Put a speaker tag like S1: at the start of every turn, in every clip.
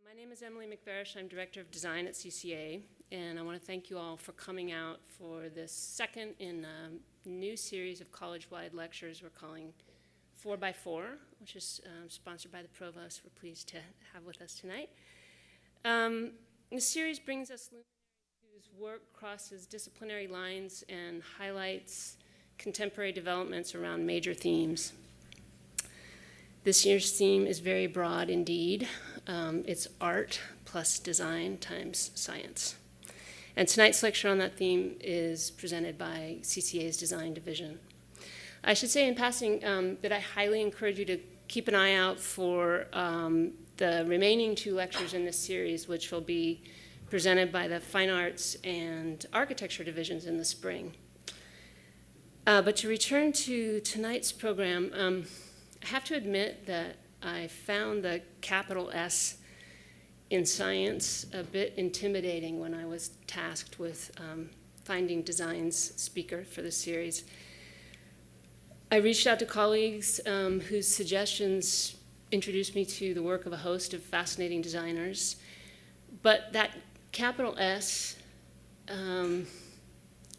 S1: My name is Emily McBarish. I'm Director of Design at CCA, and I want to thank you all for coming out for this second in a new series of college-wide lectures we're calling 4x4, which is sponsored by the Provost. We're pleased to have with us tonight. This series brings us luminaries whose work crosses disciplinary lines and highlights contemporary developments around major themes. This year's theme is very broad indeed. It's art plus design times science. And tonight's lecture on that theme is presented by CCA's Design Division. I should say in passing that I highly encourage you to keep an eye out for the remaining two lectures in this series, which will be presented by the Fine Arts and Architecture divisions in the spring. But to return to tonight's program, I have to admit that I found the capital S in science a bit intimidating when I was tasked with finding design's speaker for this series. I reached out to colleagues whose suggestions introduced me to the work of a host of fascinating designers, but that capital S and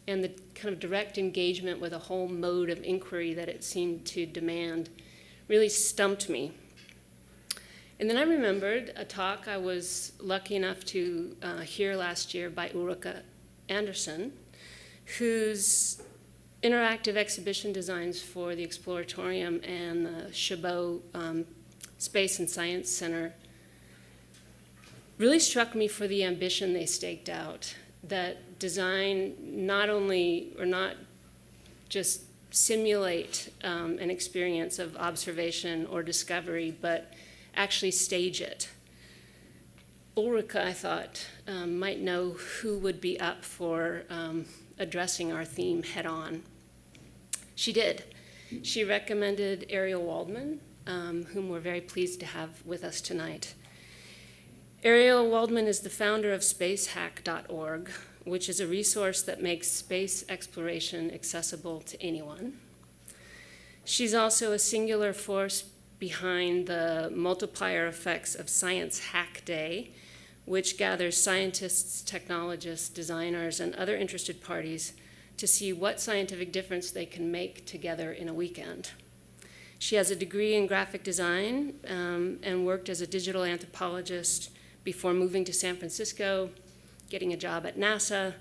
S1: the kind of direct engagement with a whole mode of inquiry that it seemed to demand really stumped me. And then I remembered a talk I was lucky enough to hear last year by Ulrika Andersson, whose interactive exhibition designs for the Exploratorium and the Chabot Space and Science Center really struck me for the ambition they staked out, that design not just simulate an experience of observation or discovery, but actually stage it. Ulrika, I thought, might know who would be up for addressing our theme head on. She did. She recommended Ariel Waldman, whom we're very pleased to have with us tonight. Ariel Waldman is the founder of spacehack.org, which is a resource that makes space exploration accessible to anyone. She's also a singular force behind the multiplier effects of Science Hack Day, which gathers scientists, technologists, designers, and other interested parties to see what scientific difference they can make together in a weekend. She has a degree in graphic design and worked as a digital anthropologist before moving to San Francisco, getting a job at NASA,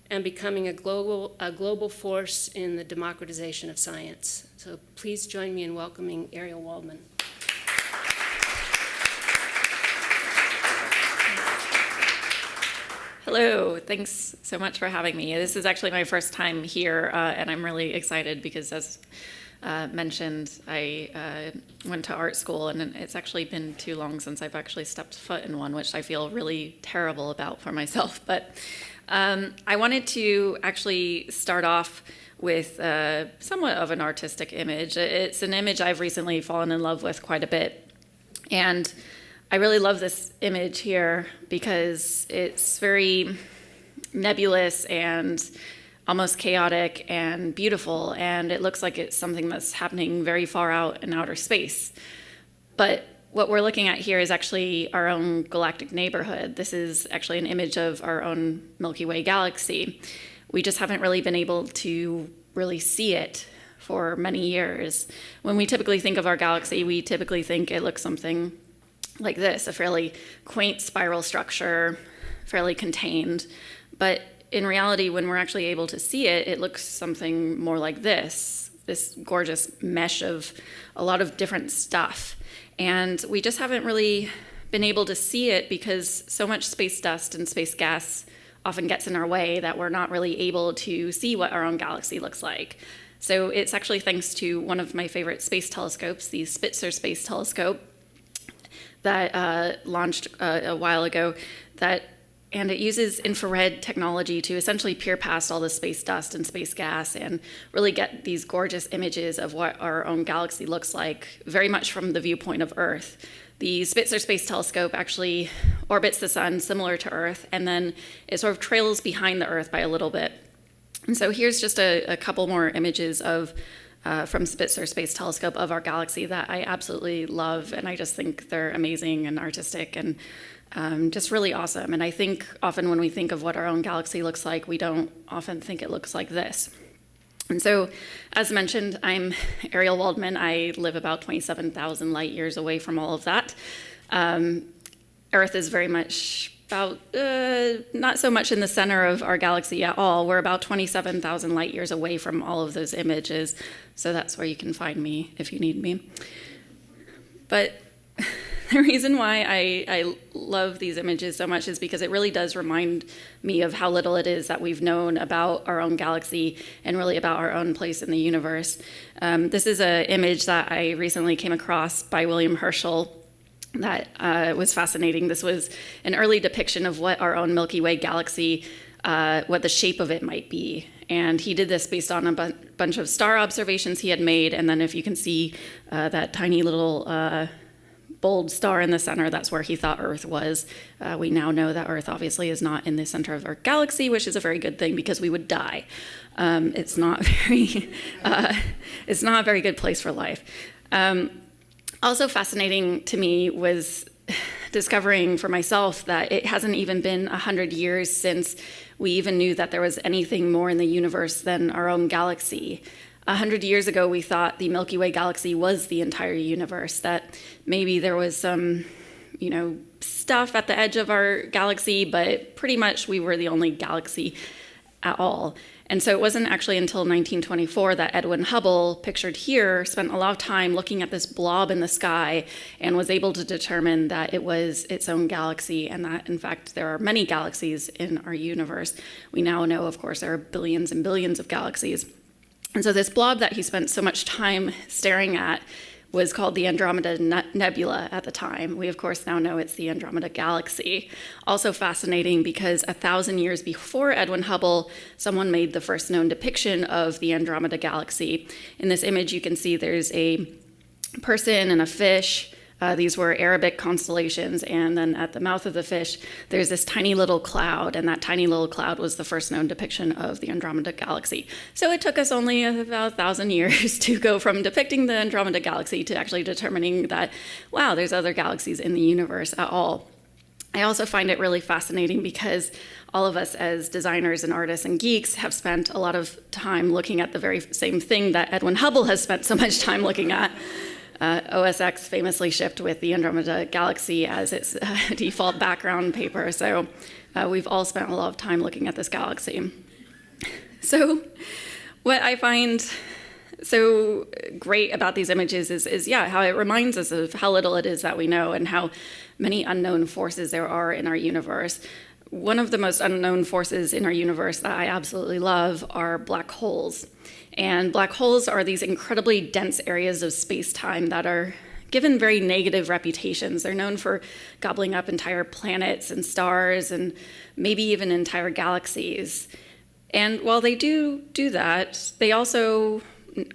S1: and becoming a global force in the democratization of science. So please join me in welcoming Ariel Waldman.
S2: Hello, thanks so much for having me. This is actually my first time here, and I'm really excited because, as mentioned, I went to art school, and it's actually been too long since I've actually stepped foot in one, which I feel really terrible about for myself. But I wanted to actually start off with somewhat of an artistic image. It's an image I've recently fallen in love with quite a bit. And I really love this image here because it's very nebulous and almost chaotic and beautiful, and it looks like it's something that's happening very far out in outer space. But what we're looking at here is actually our own galactic neighborhood. This is actually an image of our own Milky Way galaxy. We just haven't really been able to really see it for many years. When we typically think of our galaxy, we typically think it looks something like this, a fairly quaint spiral structure, fairly contained. But in reality, when we're actually able to see it, it looks something more like this gorgeous mesh of a lot of different stuff. And we just haven't really been able to see it because so much space dust and space gas often gets in our way that we're not really able to see what our own galaxy looks like. So it's actually thanks to one of my favorite space telescopes, the Spitzer Space Telescope, that launched a while ago, and it uses infrared technology to essentially peer past all the space dust and space gas and really get these gorgeous images of what our own galaxy looks like, very much from the viewpoint of Earth. The Spitzer Space Telescope actually orbits the sun similar to Earth, and then it sort of trails behind the Earth by a little bit. And so here's just a couple more images of from Spitzer Space Telescope of our galaxy that I absolutely love, and I just think they're amazing and artistic, and Just really awesome. And I think often when we think of what our own galaxy looks like, we don't often think it looks like this. And so, as mentioned, I'm Ariel Waldman. I live about 27,000 light years away from all of that. Earth is very much about, not so much in the center of our galaxy at all. We're about 27,000 light years away from all of those images. So that's where you can find me if you need me. But the reason why I love these images so much is because it really does remind me of how little it is that we've known about our own galaxy and really about our own place in the universe. This is an image that I recently came across by William Herschel that was fascinating. This was an early depiction of what our own Milky Way galaxy, what the shape of it might be. And he did this based on a bunch of star observations he had made. And then if you can see that tiny little bold star in the center, that's where he thought Earth was. We now know that Earth obviously is not in the center of our galaxy, which is a very good thing because we would die. It's not a very good place for life. Also fascinating to me was discovering for myself that it hasn't even been 100 years since we even knew that there was anything more in the universe than our own galaxy. 100 years ago, we thought the Milky Way galaxy was the entire universe, that maybe there was some, stuff at the edge of our galaxy, but pretty much we were the only galaxy at all. And so it wasn't actually until 1924 that Edwin Hubble, pictured here, spent a lot of time looking at this blob in the sky and was able to determine that it was its own galaxy and that, in fact, there are many galaxies in our universe. We now know, of course, there are billions and billions of galaxies. And so this blob that he spent so much time staring at was called the Andromeda Nebula at the time. We, of course, now know it's the Andromeda Galaxy. Also fascinating because 1,000 years before Edwin Hubble, someone made the first known depiction of the Andromeda Galaxy. In this image, you can see there's a person and a fish. These were Arabic constellations, and then at the mouth of the fish, there's this tiny little cloud, and that tiny little cloud was the first known depiction of the Andromeda Galaxy. So it took us only about 1,000 years to go from depicting the Andromeda Galaxy to actually determining that, wow, there's other galaxies in the universe at all. I also find it really fascinating because all of us as designers and artists and geeks have spent a lot of time looking at the very same thing that Edwin Hubble has spent so much time looking at. OSX famously shipped with the Andromeda Galaxy as its default background paper, so we've all spent a lot of time looking at this galaxy. So what I find so great about these images is how it reminds us of how little it is that we know and how many unknown forces there are in our universe. One of the most unknown forces in our universe that I absolutely love are black holes. And black holes are these incredibly dense areas of space-time that are given very negative reputations. They're known for gobbling up entire planets and stars and maybe even entire galaxies. And while they do that, they also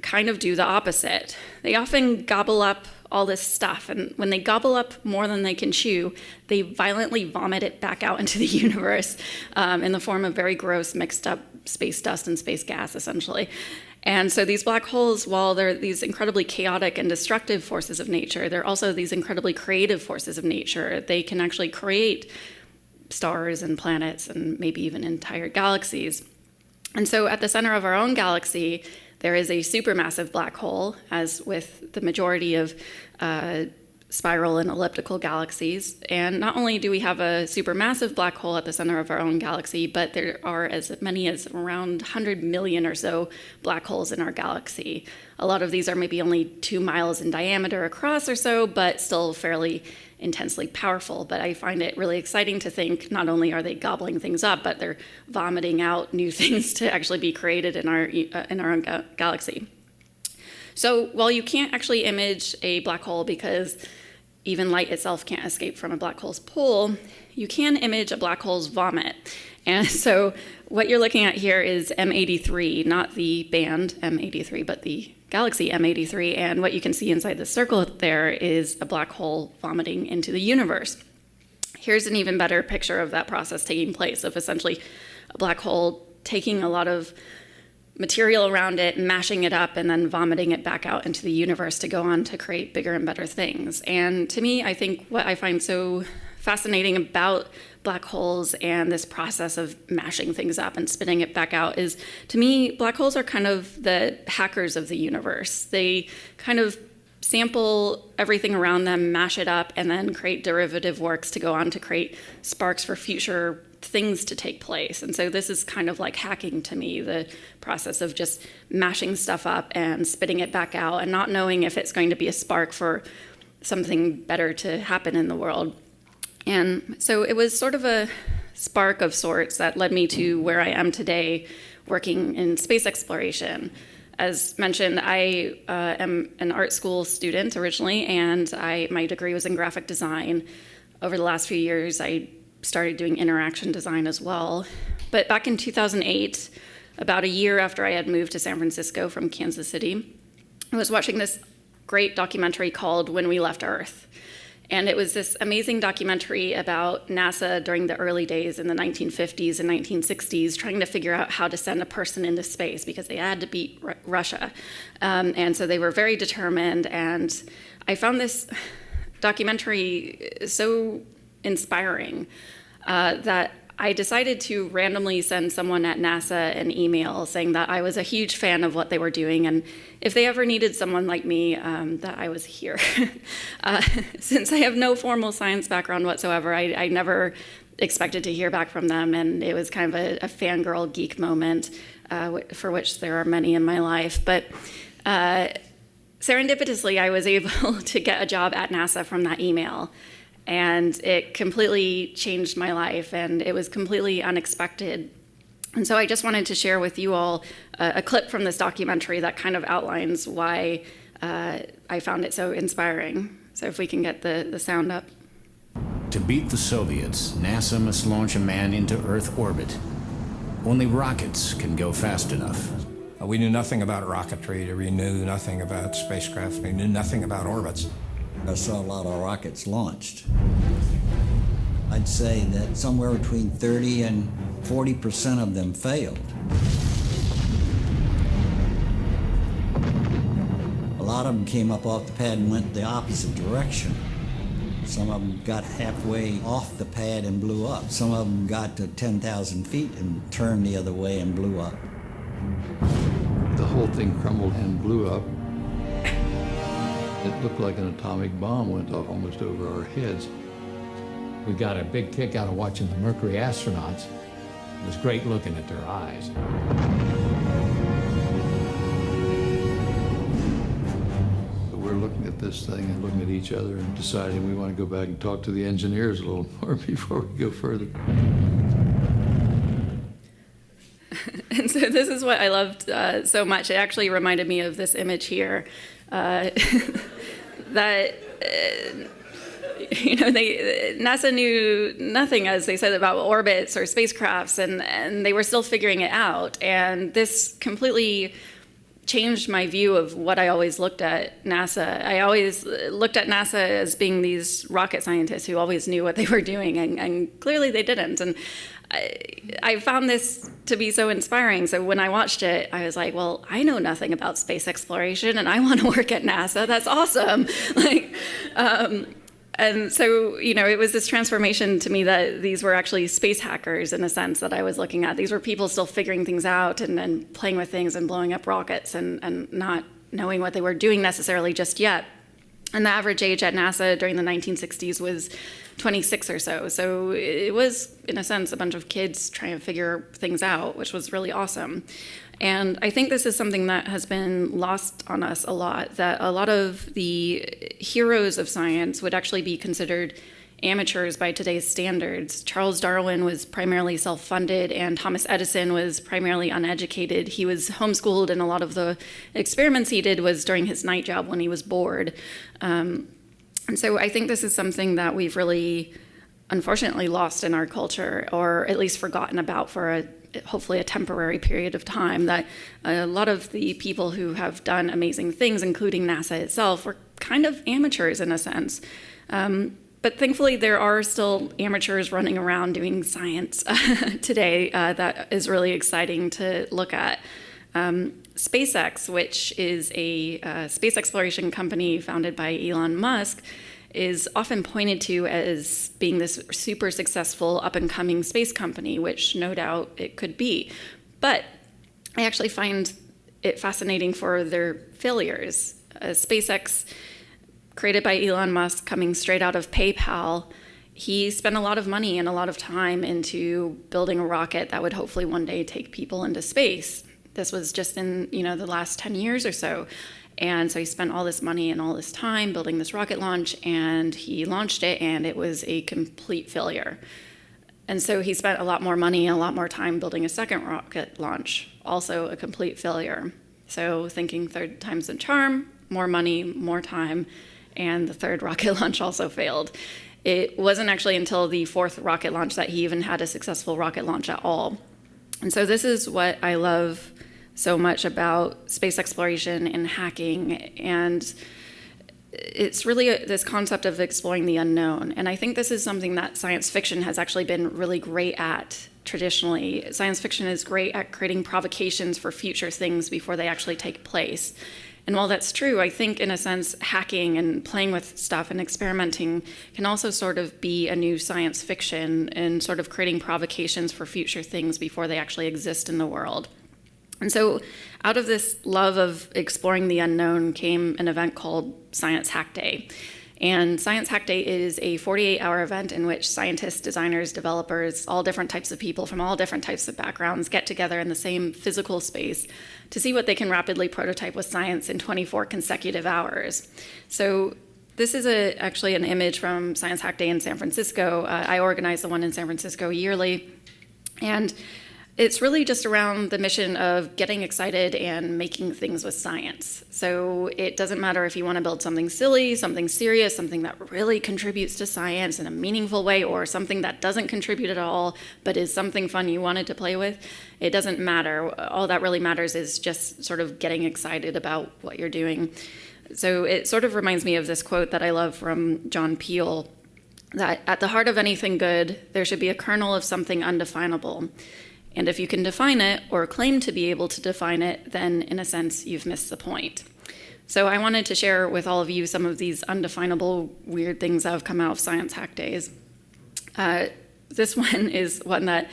S2: kind of do the opposite. They often gobble up all this stuff, and when they gobble up more than they can chew, they violently vomit it back out into the universe in the form of very gross mixed up space dust and space gas, essentially. And so these black holes, while they're these incredibly chaotic and destructive forces of nature, they're also these incredibly creative forces of nature. They can actually create stars and planets and maybe even entire galaxies. And so at the center of our own galaxy, there is a supermassive black hole, as with the majority of spiral and elliptical galaxies. And not only do we have a supermassive black hole at the center of our own galaxy, but there are as many as around 100 million or so black holes in our galaxy. A lot of these are maybe only 2 miles in diameter across or so, but still fairly intensely powerful. But I find it really exciting to think not only are they gobbling things up, but they're vomiting out new things to actually be created in our own galaxy. So while you can't actually image a black hole because even light itself can't escape from a black hole's pull, you can image a black hole's vomit. And so what you're looking at here is M83, not the band M83, but the galaxy M83. And what you can see inside the circle there is a black hole vomiting into the universe. Here's an even better picture of that process taking place, of essentially a black hole taking a lot of material around it, mashing it up, and then vomiting it back out into the universe to go on to create bigger and better things. And to me, I think what I find so fascinating about black holes and this process of mashing things up and spitting it back out is, to me, black holes are kind of the hackers of the universe. They kind of sample everything around them, mash it up, and then create derivative works to go on to create sparks for future things to take place. And so this is kind of like hacking to me, the process of just mashing stuff up and spitting it back out and not knowing if it's going to be a spark for something better to happen in the world. And so it was sort of a spark of sorts that led me to where I am today, working in space exploration. As mentioned, I am an art school student originally, and my degree was in graphic design. Over the last few years, I started doing interaction design as well. But back in 2008, about a year after I had moved to San Francisco from Kansas City, I was watching this great documentary called When We Left Earth. And it was this amazing documentary about NASA during the early days in the 1950s and 1960s, trying to figure out how to send a person into space because they had to beat Russia. And so they were very determined. And I found this documentary so inspiring that I decided to randomly send someone at NASA an email saying that I was a huge fan of what they were doing, and if they ever needed someone like me, that I was here. Since I have no formal science background whatsoever, I never expected to hear back from them, and it was kind of a fangirl geek moment, for which there are many in my life. But serendipitously, I was able to get a job at NASA from that email. And it completely changed my life, and it was completely unexpected. And so I just wanted to share with you all a clip from this documentary that kind of outlines why I found it so inspiring. So if we can get the sound up.
S3: To beat the Soviets, NASA must launch a man into Earth orbit. Only rockets can go fast enough.
S4: We knew nothing about rocketry, we knew nothing about spacecraft, we knew nothing about orbits.
S5: I saw a lot of rockets launched. I'd say that somewhere between 30 and 40% of them failed. A lot of them came up off the pad and went the opposite direction. Some of them got halfway off the pad and blew up. Some of them got to 10,000 feet and turned the other way and blew up.
S6: The whole thing crumbled and blew up. It looked like an atomic bomb went off almost over our heads.
S7: We got a big kick out of watching the Mercury astronauts. It was great looking at their eyes.
S6: So we're looking at this thing and looking at each other and deciding we want to go back and talk to the engineers a little more before we go further.
S2: And so this is what I loved so much. It actually reminded me of this image here. That NASA knew nothing, as they said, about orbits or spacecrafts, and they were still figuring it out. And this completely changed my view of what I always looked at NASA. I always looked at NASA as being these rocket scientists who always knew what they were doing, and clearly they didn't. And I found this to be so inspiring. So when I watched it, I was like, well, I know nothing about space exploration, and I want to work at NASA. That's awesome. And so, it was this transformation to me that these were actually space hackers in a sense that I was looking at. These were people still figuring things out and playing with things and blowing up rockets and not knowing what they were doing necessarily just yet. And the average age at NASA during the 1960s was 26 or so. So it was, in a sense, a bunch of kids trying to figure things out, which was really awesome. And I think this is something that has been lost on us a lot, that a lot of the heroes of science would actually be considered amateurs by today's standards. Charles Darwin was primarily self-funded, and Thomas Edison was primarily uneducated. He was homeschooled, and a lot of the experiments he did was during his night job when he was bored. And so I think this is something that we've really, unfortunately, lost in our culture, or at least forgotten about for hopefully a temporary period of time, that a lot of the people who have done amazing things, including NASA itself, were kind of amateurs in a sense. But thankfully, there are still amateurs running around doing science today that is really exciting to look at. SpaceX, which is a space exploration company founded by Elon Musk, is often pointed to as being this super successful up-and-coming space company, which no doubt it could be. But I actually find it fascinating for their failures. SpaceX, created by Elon Musk, coming straight out of PayPal, he spent a lot of money and a lot of time into building a rocket that would hopefully one day take people into space. This was just in, the last 10 years or so. And so he spent all this money and all this time building this rocket launch, and he launched it, and it was a complete failure. And so he spent a lot more money and a lot more time building a second rocket launch, also a complete failure. So thinking third time's the charm, more money, more time, and the third rocket launch also failed. It wasn't actually until the fourth rocket launch that he even had a successful rocket launch at all. And so this is what I love so much about space exploration and hacking, and it's really this concept of exploring the unknown. And I think this is something that science fiction has actually been really great at traditionally. Science fiction is great at creating provocations for future things before they actually take place. And while that's true, I think in a sense, hacking and playing with stuff and experimenting can also sort of be a new science fiction and sort of creating provocations for future things before they actually exist in the world. And so out of this love of exploring the unknown came an event called Science Hack Day. And Science Hack Day is a 48-hour event in which scientists, designers, developers, all different types of people from all different types of backgrounds get together in the same physical space to see what they can rapidly prototype with science in 24 consecutive hours. So this is actually an image from Science Hack Day in San Francisco. I organize the one in San Francisco yearly. And it's really just around the mission of getting excited and making things with science. So it doesn't matter if you want to build something silly, something serious, something that really contributes to science in a meaningful way, or something that doesn't contribute at all, but is something fun you wanted to play with. It doesn't matter. All that really matters is just sort of getting excited about what you're doing. So it sort of reminds me of this quote that I love from John Peel, that at the heart of anything good, there should be a kernel of something undefinable. And if you can define it or claim to be able to define it, then in a sense, you've missed the point. So I wanted to share with all of you some of these undefinable weird things that have come out of Science Hack Days. This one is one that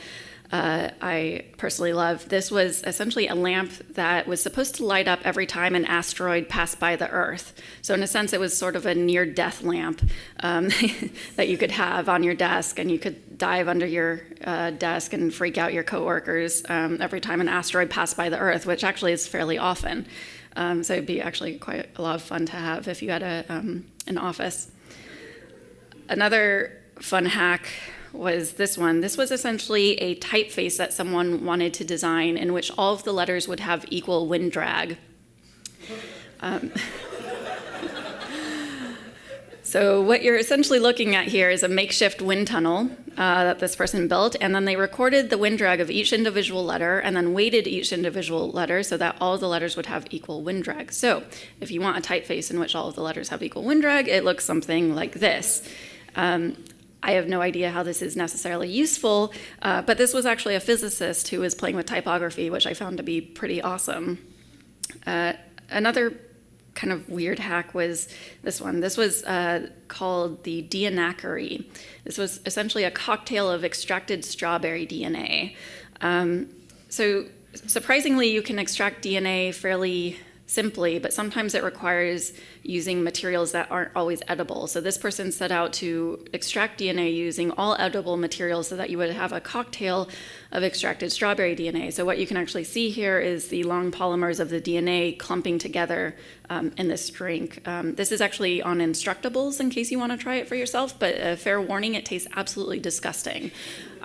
S2: I personally love. This was essentially a lamp that was supposed to light up every time an asteroid passed by the Earth. So in a sense, it was sort of a near-death lamp that you could have on your desk, and you could dive under your desk and freak out your coworkers every time an asteroid passed by the Earth, which actually is fairly often. So it'd be actually quite a lot of fun to have if you had an office. Another fun hack was this one. This was essentially a typeface that someone wanted to design in which all of the letters would have equal wind drag. So what you're essentially looking at here is a makeshift wind tunnel that this person built, and then they recorded the wind drag of each individual letter and then weighted each individual letter so that all of the letters would have equal wind drag. So if you want a typeface in which all of the letters have equal wind drag, it looks something like this. I have no idea how this is necessarily useful, but this was actually a physicist who was playing with typography, which I found to be pretty awesome. Another kind of weird hack was this one. This was called the Deanacery. This was essentially a cocktail of extracted strawberry DNA. So surprisingly, you can extract DNA fairly simply, but sometimes it requires using materials that aren't always edible. So this person set out to extract DNA using all edible materials so that you would have a cocktail of extracted strawberry DNA. So what you can actually see here is the long polymers of the DNA clumping together in this drink. This is actually on Instructables in case you want to try it for yourself, but fair warning, it tastes absolutely disgusting.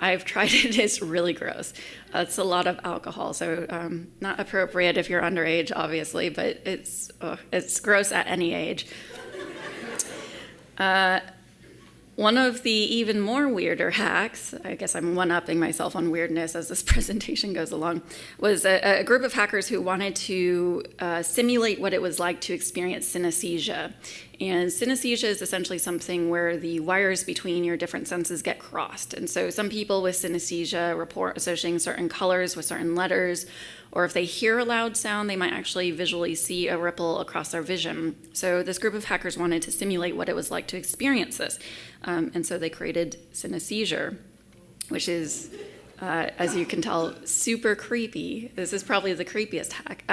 S2: I've tried it, it's really gross. It's a lot of alcohol, so not appropriate if you're underage, obviously, but it's gross at any age. One of the even more weirder hacks, I guess I'm one-upping myself on weirdness as this presentation goes along, was a group of hackers who wanted to simulate what it was like to experience synesthesia. And synesthesia is essentially something where the wires between your different senses get crossed. And so some people with synesthesia report associating certain colors with certain letters, or if they hear a loud sound, they might actually visually see a ripple across their vision. So this group of hackers wanted to simulate what it was like to experience this. And so they created synesthesia, which is, as you can tell, super creepy. This is probably the creepiest hack.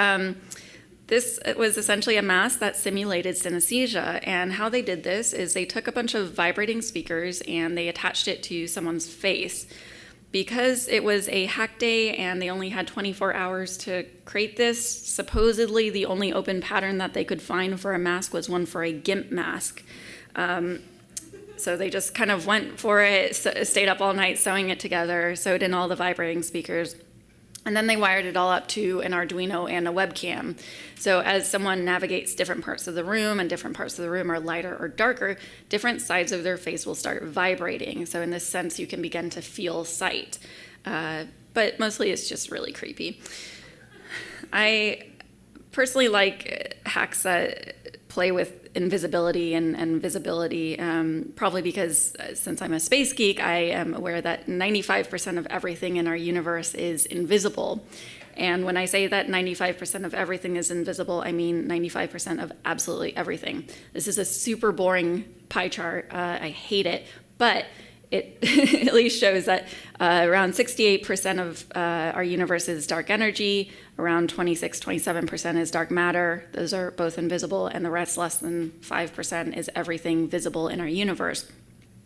S2: This was essentially a mask that simulated synesthesia, and how they did this is they took a bunch of vibrating speakers and they attached it to someone's face. Because it was a hack day and they only had 24 hours to create this, supposedly the only open pattern that they could find for a mask was one for a GIMP mask. So they just kind of went for it, stayed up all night sewing it together, sewed in all the vibrating speakers, and then they wired it all up to an Arduino and a webcam. So as someone navigates different parts of the room, and different parts of the room are lighter or darker, different sides of their face will start vibrating. So in this sense, you can begin to feel sight. But mostly it's just really creepy. I personally like hacks that play with invisibility and visibility, probably because since I'm a space geek, I am aware that 95% of everything in our universe is invisible. And when I say that 95% of everything is invisible, I mean 95% of absolutely everything. This is a super boring pie chart. I hate it, but it at least shows that around 68% of our universe is dark energy, around 27% is dark matter. Those are both invisible, and the rest, less than 5%, is everything visible in our universe.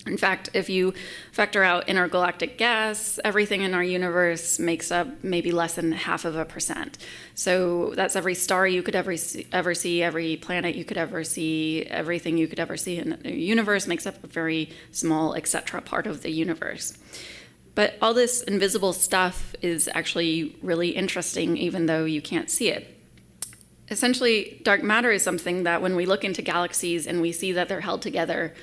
S2: In fact, if you factor out intergalactic gas, everything in our universe makes up maybe less than 0.5%. So that's every star you could ever see, every planet you could ever see, everything you could ever see in the universe makes up a very small, etc. part of the universe. But all this invisible stuff is actually really interesting, even though you can't see it. Essentially, dark matter is something that when we look into galaxies and we see that they're held together,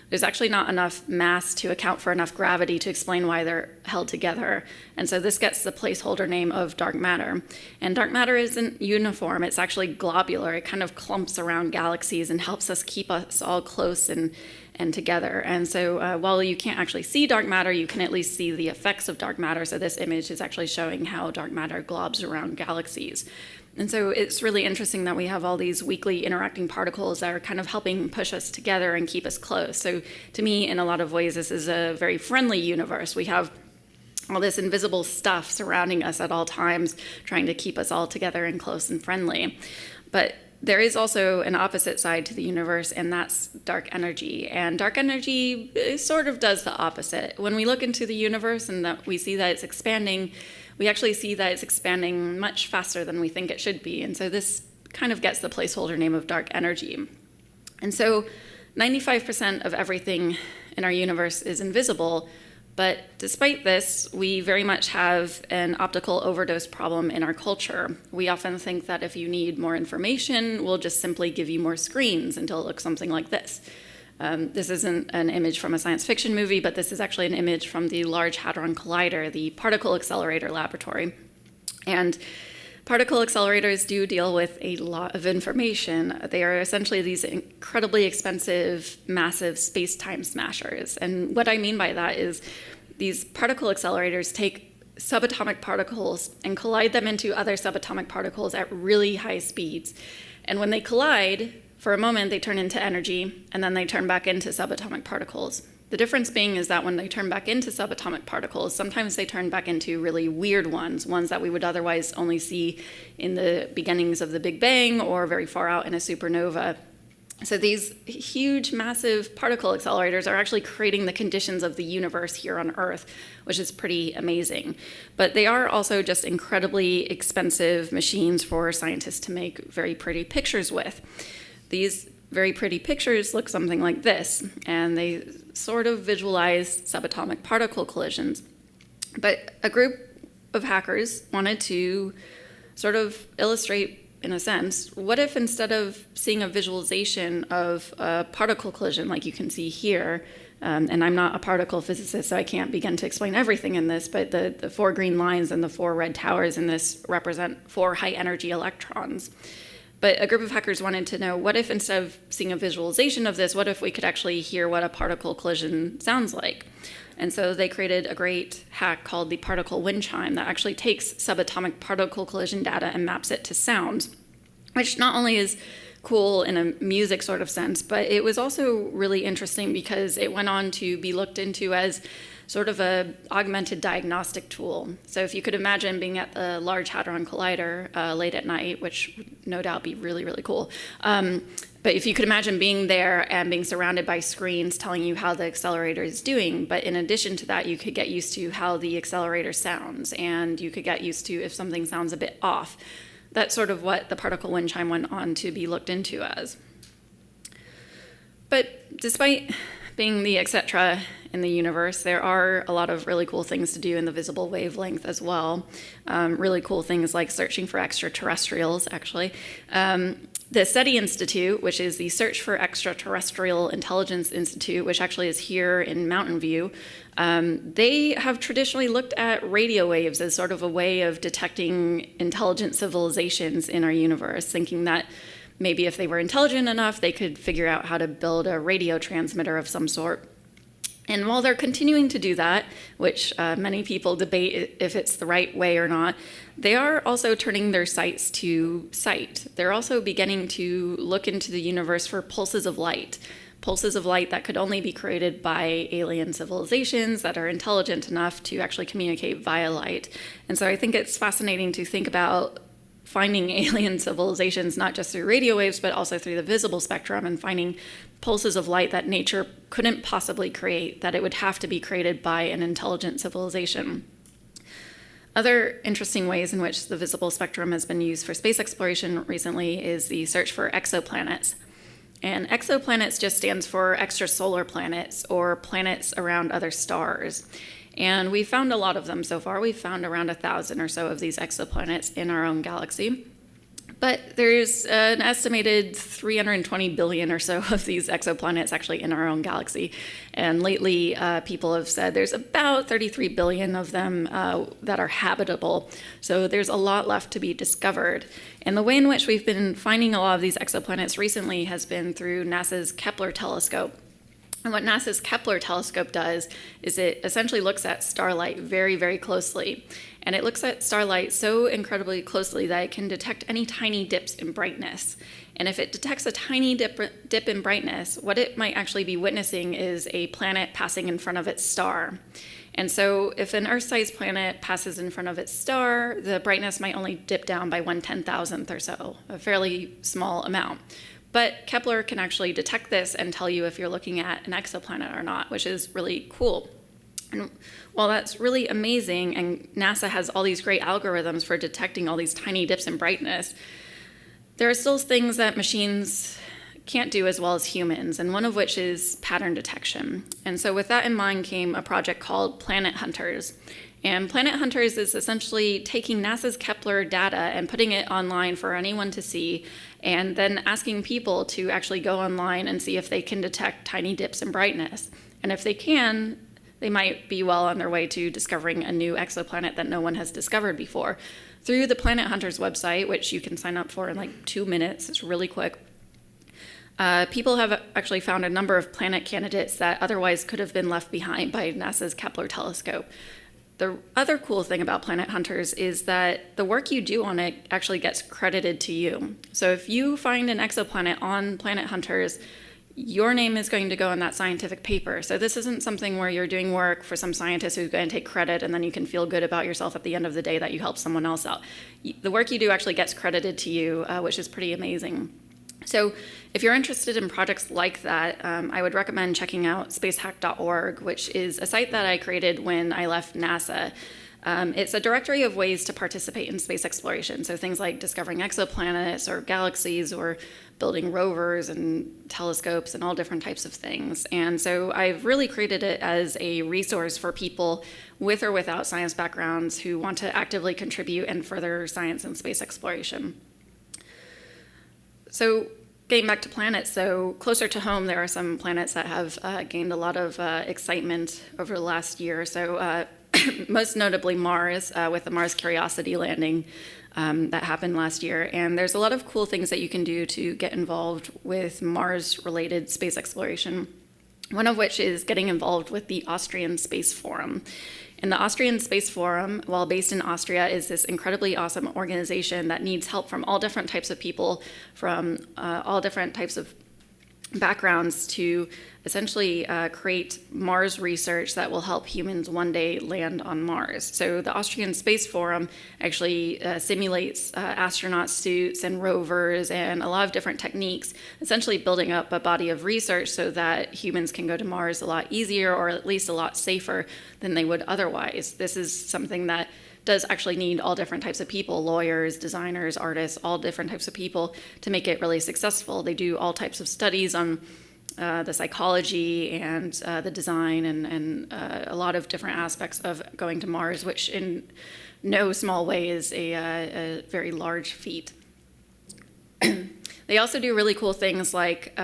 S2: there's actually not enough mass to account for enough gravity to explain why they're held together. And so this gets the placeholder name of dark matter. And dark matter isn't uniform, it's actually globular. It kind of clumps around galaxies and helps us keep us all close and together. And so while you can't actually see dark matter, you can at least see the effects of dark matter. So this image is actually showing how dark matter globs around galaxies. And so it's really interesting that we have all these weakly interacting particles that are kind of helping push us together and keep us close. So to me, in a lot of ways, this is a very friendly universe. We have all this invisible stuff surrounding us at all times, trying to keep us all together and close and friendly. But there is also an opposite side to the universe, and that's dark energy. And dark energy sort of does the opposite. When we look into the universe and that we see that it's expanding, we actually see that it's expanding much faster than we think it should be. And so this kind of gets the placeholder name of dark energy. And so 95% of everything in our universe is invisible, but despite this, we very much have an optical overdose problem in our culture. We often think that if you need more information, we'll just simply give you more screens until it looks something like this. This isn't an image from a science fiction movie, but this is actually an image from the Large Hadron Collider, the particle accelerator laboratory. And particle accelerators do deal with a lot of information. They are essentially these incredibly expensive, massive space-time smashers. And what I mean by that is these particle accelerators take subatomic particles and collide them into other subatomic particles at really high speeds. And when they collide, for a moment, they turn into energy, and then they turn back into subatomic particles. The difference being is that when they turn back into subatomic particles, sometimes they turn back into really weird ones that we would otherwise only see in the beginnings of the Big Bang or very far out in a supernova. So these huge, massive particle accelerators are actually creating the conditions of the universe here on Earth, which is pretty amazing. But they are also just incredibly expensive machines for scientists to make very pretty pictures with. These very pretty pictures look something like this, and they sort of visualize subatomic particle collisions. But a group of hackers wanted to sort of illustrate, in a sense, what if instead of seeing a visualization of a particle collision like you can see here, And I'm not a particle physicist, so I can't begin to explain everything in this, but the 4 green lines and the 4 red towers in this represent 4 high-energy electrons. But a group of hackers wanted to know, what if instead of seeing a visualization of this, what if we could actually hear what a particle collision sounds like? And so they created a great hack called the particle wind chime that actually takes subatomic particle collision data and maps it to sound, which not only is cool in a music sort of sense, but it was also really interesting because it went on to be looked into as sort of a augmented diagnostic tool. So if you could imagine being at the Large Hadron Collider late at night, which would no doubt be really, really cool. But if you could imagine being there and being surrounded by screens telling you how the accelerator is doing, but in addition to that, you could get used to how the accelerator sounds, and you could get used to if something sounds a bit off. That's sort of what the particle wind chime went on to be looked into as. But despite being the etc. in the universe, there are a lot of really cool things to do in the visible wavelength as well. Really cool things like searching for extraterrestrials, actually. The SETI Institute, which is the Search for Extraterrestrial Intelligence Institute, which actually is here in Mountain View, they have traditionally looked at radio waves as sort of a way of detecting intelligent civilizations in our universe, thinking that maybe if they were intelligent enough, they could figure out how to build a radio transmitter of some sort. And while they're continuing to do that, which many people debate if it's the right way or not, they are also turning their sights to sight. They're also beginning to look into the universe for pulses of light that could only be created by alien civilizations that are intelligent enough to actually communicate via light. And so I think it's fascinating to think about finding alien civilizations not just through radio waves, but also through the visible spectrum, and finding pulses of light that nature couldn't possibly create, that it would have to be created by an intelligent civilization. Other interesting ways in which the visible spectrum has been used for space exploration recently is the search for exoplanets. And exoplanets just stands for extrasolar planets, or planets around other stars. And we've found a lot of them so far. We've found around 1,000 or so of these exoplanets in our own galaxy. But there's an estimated 320 billion or so of these exoplanets actually in our own galaxy. And lately, people have said there's about 33 billion of them that are habitable. So there's a lot left to be discovered. And the way in which we've been finding a lot of these exoplanets recently has been through NASA's Kepler telescope. And what NASA's Kepler telescope does is it essentially looks at starlight very, very closely. And it looks at starlight so incredibly closely that it can detect any tiny dips in brightness. And if it detects a tiny dip in brightness, what it might actually be witnessing is a planet passing in front of its star. And so if an Earth-sized planet passes in front of its star, the brightness might only dip down by 1/10,000th or so, a fairly small amount. But Kepler can actually detect this and tell you if you're looking at an exoplanet or not, which is really cool. And while that's really amazing, and NASA has all these great algorithms for detecting all these tiny dips in brightness, there are still things that machines can't do as well as humans, and one of which is pattern detection. And so with that in mind came a project called Planet Hunters. And Planet Hunters is essentially taking NASA's Kepler data and putting it online for anyone to see, and then asking people to actually go online and see if they can detect tiny dips in brightness. And if they can, they might be well on their way to discovering a new exoplanet that no one has discovered before. Through the Planet Hunters website, which you can sign up for in like 2 minutes, it's really quick, people have actually found a number of planet candidates that otherwise could have been left behind by NASA's Kepler telescope. The other cool thing about Planet Hunters is that the work you do on it actually gets credited to you. So if you find an exoplanet on Planet Hunters, your name is going to go in that scientific paper. So this isn't something where you're doing work for some scientist who's going to take credit and then you can feel good about yourself at the end of the day that you helped someone else out. The work you do actually gets credited to you, which is pretty amazing. So if you're interested in projects like that, I would recommend checking out spacehack.org, which is a site that I created when I left NASA. It's a directory of ways to participate in space exploration. So things like discovering exoplanets or galaxies or building rovers and telescopes and all different types of things. And so I've really created it as a resource for people with or without science backgrounds who want to actively contribute and further science and space exploration. So getting back to planets, so closer to home, there are some planets that have gained a lot of excitement over the last year or so. Most notably Mars, with the Mars Curiosity landing that happened last year. And there's a lot of cool things that you can do to get involved with Mars-related space exploration. One of which is getting involved with the Austrian Space Forum. And the Austrian Space Forum, while based in Austria, is this incredibly awesome organization that needs help from all different types of people, from all different types of backgrounds to essentially create Mars research that will help humans one day land on Mars. So the Austrian Space Forum actually simulates astronaut suits and rovers and a lot of different techniques, essentially building up a body of research so that humans can go to Mars a lot easier, or at least a lot safer than they would otherwise. This is something that does actually need all different types of people, lawyers, designers, artists, all different types of people to make it really successful. They do all types of studies on the psychology and the design and a lot of different aspects of going to Mars, which in no small way is a very large feat. They also do really cool things like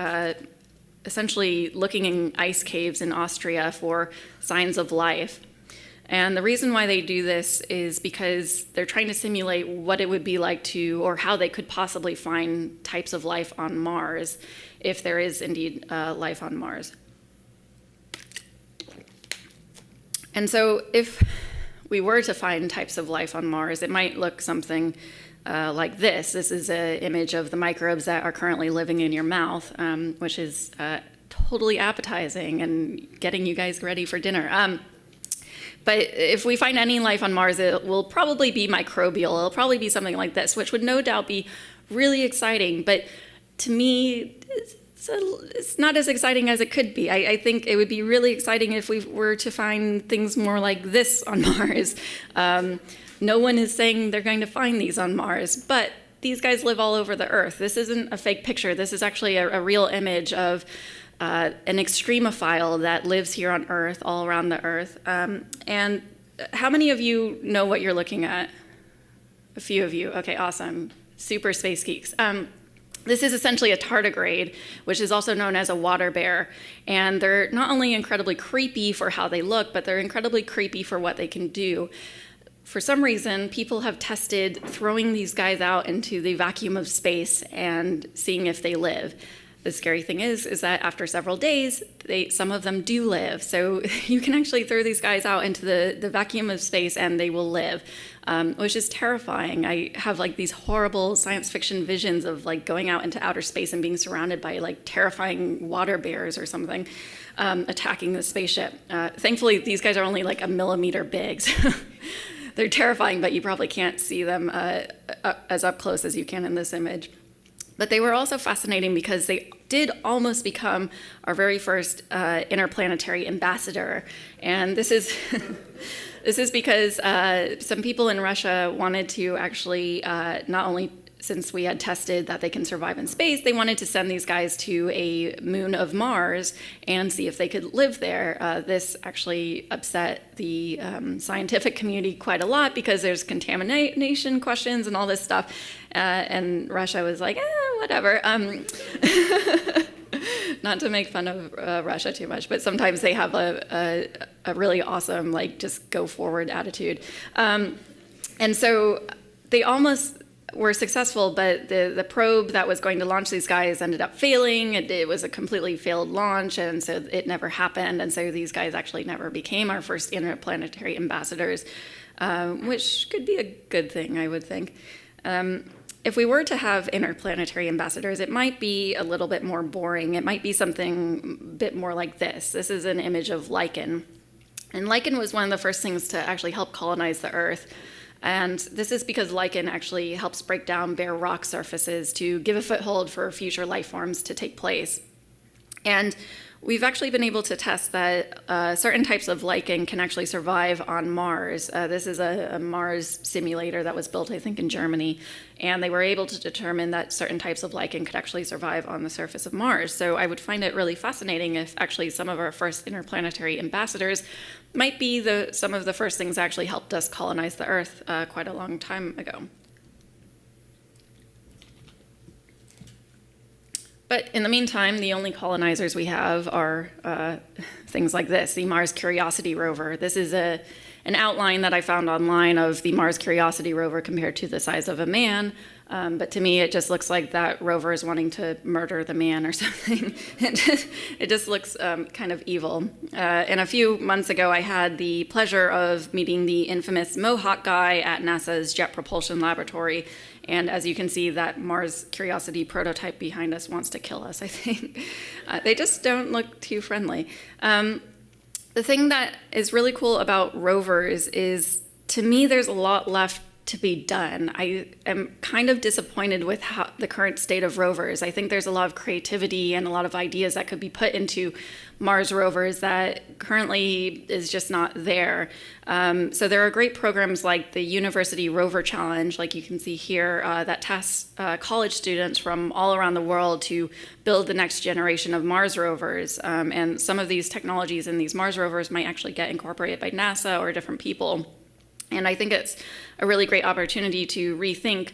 S2: essentially looking in ice caves in Austria for signs of life. And the reason why they do this is because they're trying to simulate what it would be like to, or how they could possibly find types of life on Mars, if there is indeed life on Mars. And so if we were to find types of life on Mars, it might look something like this. This is an image of the microbes that are currently living in your mouth, which is totally appetizing and getting you guys ready for dinner. But if we find any life on Mars, it will probably be microbial. It'll probably be something like this, which would no doubt be really exciting. But to me, it's not as exciting as it could be. I think it would be really exciting if we were to find things more like this on Mars. No one is saying they're going to find these on Mars, but these guys live all over the Earth. This isn't a fake picture. This is actually a real image of an extremophile that lives here on Earth, all around the Earth. And how many of you know what you're looking at? A few of you. Okay, awesome. Super space geeks. This is essentially a tardigrade, which is also known as a water bear. And they're not only incredibly creepy for how they look, but they're incredibly creepy for what they can do. For some reason, people have tested throwing these guys out into the vacuum of space and seeing if they live. The scary thing is that after several days, some of them do live. So you can actually throw these guys out into the vacuum of space and they will live, which is terrifying. I have like these horrible science fiction visions of like going out into outer space and being surrounded by like terrifying water bears or something attacking the spaceship. Thankfully, these guys are only like 1 millimeter big. So they're terrifying, but you probably can't see them as up close as you can in this image. But they were also fascinating because they did almost become our very first interplanetary ambassador. And this is this is because some people in Russia wanted to actually not only, since we had tested that they can survive in space, they wanted to send these guys to a moon of Mars and see if they could live there. This actually upset the scientific community quite a lot because there's contamination questions and all this stuff. And Russia was like, whatever. Not to make fun of Russia too much, but sometimes they have a really awesome, like, just go forward attitude. And so they almost were successful, but the probe that was going to launch these guys ended up failing. It was a completely failed launch, and so it never happened. And so these guys actually never became our first interplanetary ambassadors, which could be a good thing, I would think. If we were to have interplanetary ambassadors, it might be a little bit more boring. It might be something a bit more like this. This is an image of lichen. And lichen was one of the first things to actually help colonize the Earth. And this is because lichen actually helps break down bare rock surfaces to give a foothold for future life forms to take place. And we've actually been able to test that certain types of lichen can actually survive on Mars. This is a Mars simulator that was built, I think, in Germany. And they were able to determine that certain types of lichen could actually survive on the surface of Mars. So I would find it really fascinating if actually some of our first interplanetary ambassadors might be some of the first things that actually helped us colonize the Earth quite a long time ago. But in the meantime, the only colonizers we have are things like this, the Mars Curiosity rover. This is an outline that I found online of the Mars Curiosity rover compared to the size of a man. But to me, it just looks like that rover is wanting to murder the man or something. It just looks kind of evil. And a few months ago, I had the pleasure of meeting the infamous Mohawk guy at NASA's Jet Propulsion Laboratory. And as you can see, that Mars Curiosity prototype behind us wants to kill us, I think. They just don't look too friendly. The thing that is really cool about rovers is, to me, there's a lot left to be done. I am kind of disappointed with the current state of rovers. I think there's a lot of creativity and a lot of ideas that could be put into Mars rovers that currently is just not there. So there are great programs like the University Rover Challenge, like you can see here, that tasks college students from all around the world to build the next generation of Mars rovers. And some of these technologies in these Mars rovers might actually get incorporated by NASA or different people. And I think it's a really great opportunity to rethink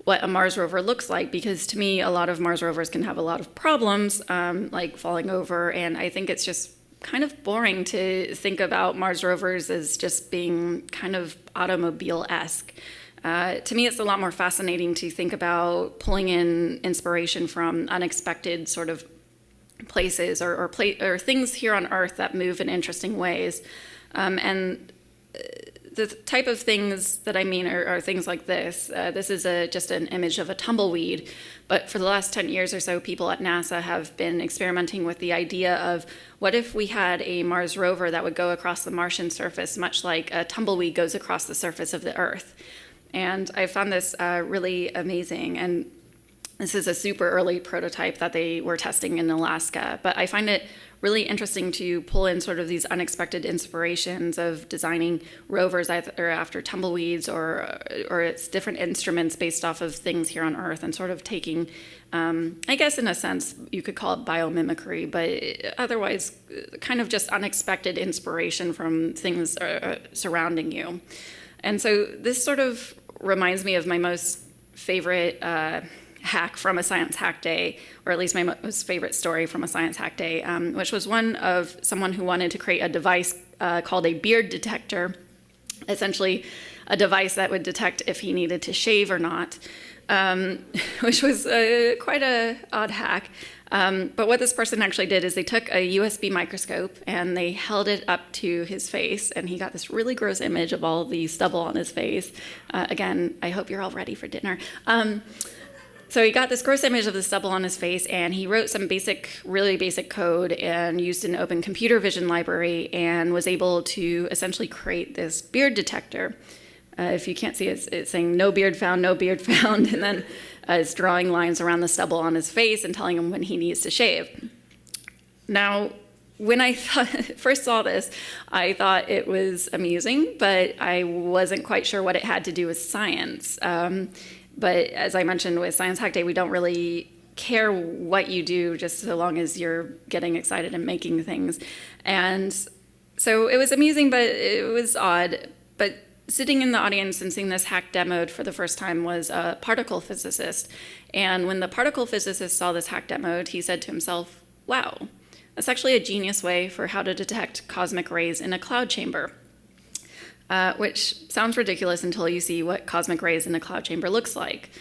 S2: what a Mars rover looks like, because to me, a lot of Mars rovers can have a lot of problems, like falling over, and I think it's just kind of boring to think about Mars rovers as just being kind of automobile-esque. To me, it's a lot more fascinating to think about pulling in inspiration from unexpected sort of places or things here on Earth that move in interesting ways. And the type of things that I mean are things like this. This is just an image of a tumbleweed, but for the last 10 years or so, people at NASA have been experimenting with the idea of what if we had a Mars rover that would go across the Martian surface, much like a tumbleweed goes across the surface of the Earth. And I found this really amazing. And this is a super early prototype that they were testing in Alaska, but I find it really interesting to pull in sort of these unexpected inspirations of designing rovers either after tumbleweeds or it's different instruments based off of things here on Earth, and sort of taking, I guess in a sense you could call it biomimicry, but otherwise kind of just unexpected inspiration from things surrounding you. And so this sort of reminds me of my most favorite hack from a Science Hack Day, or at least my most favorite story from a Science Hack Day, which was one of someone who wanted to create a device called a beard detector, essentially a device that would detect if he needed to shave or not, which was quite an odd hack. But what this person actually did is they took a USB microscope and they held it up to his face, and he got this really gross image of all the stubble on his face. Again, I hope you're all ready for dinner. So he got this gross image of the stubble on his face, and he wrote some really basic code and used an open computer vision library and was able to essentially create this beard detector. If you can't see it, it's saying no beard found, and then it's drawing lines around the stubble on his face and telling him when he needs to shave. Now, when I first saw this, I thought it was amusing, but I wasn't quite sure what it had to do with science. But as I mentioned with Science Hack Day, we don't really care what you do just so long as you're getting excited and making things. And so it was amusing, but it was odd. But sitting in the audience and seeing this hack demoed for the first time was a particle physicist. And when the particle physicist saw this hack demoed, he said to himself, wow, that's actually a genius way for how to detect cosmic rays in a cloud chamber. Which sounds ridiculous until you see what cosmic rays in a cloud chamber looks like.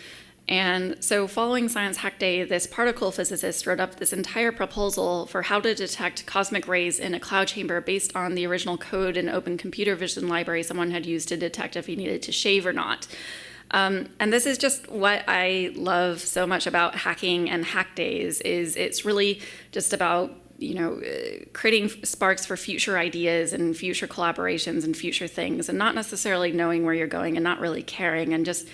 S2: And so following Science Hack Day, this particle physicist wrote up this entire proposal for how to detect cosmic rays in a cloud chamber based on the original code and open computer vision library someone had used to detect if he needed to shave or not. And this is just what I love so much about hacking and hack days, is it's really just about creating sparks for future ideas and future collaborations and future things, and not necessarily knowing where you're going and not really caring, and just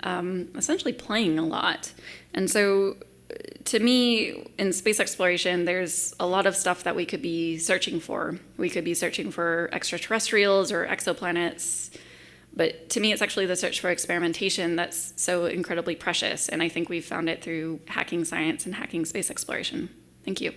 S2: essentially playing a lot. And so to me, in space exploration, there's a lot of stuff that we could be searching for. We could be searching for extraterrestrials or exoplanets, but to me, it's actually the search for experimentation that's so incredibly precious, and I think we've found it through hacking science and hacking space exploration. Thank you.